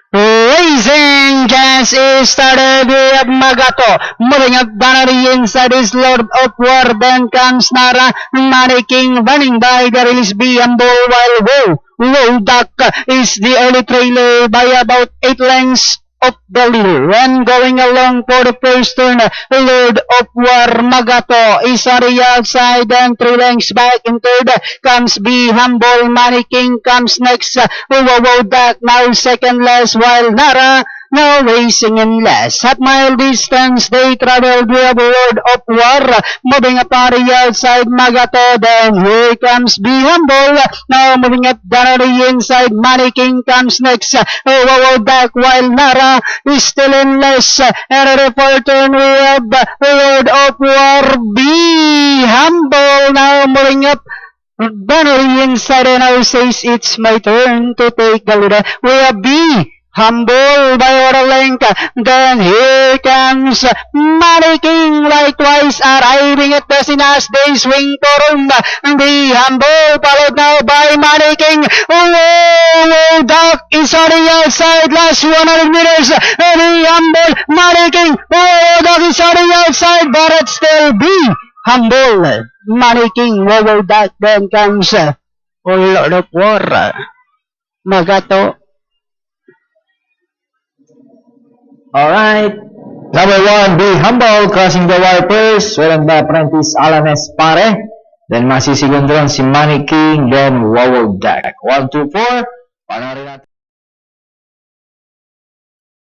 Racing chance is started with Magato. Moving up Bannery inside is Lord of War. Then comes Nara. Money King running by the release B. Humble while Low Duck is the early trailer by about 8 lengths of the leader. And going along for the first turn, Lord of War Magato is on the outside and 3 lengths back in third. Comes B. Humble. Money King comes next. Low Duck now second last while Nara now racing in last. Half mile distance they traveled with Lord of War. Moving up on the outside Magato. Then here comes B. Humble. Now moving up down the inside. Money King comes next. Low Duck while Nara is still in last. And at the fourth turn we have Lord of War B. Humble now moving up. Bannery inside and now says it's my turn to take the lead. We have B. Humble by a length. Then here comes Money King likewise arriving at the Sinas Day swing forum. The Humble followed now by Money King. Low Duck is on the outside last 100 meters. The Humble Money King. Low Duck is on the outside but it's still B. Humble Money King. Low Duck. Then comes Lord of War Magato. Alright. Number 1, Be Humble, crossing the wire first. Meron ba Apprentice Alanes Pare. Then masisigunduran si Money King. Then Wow Duck. 1, 2, 4. Panoorin natin.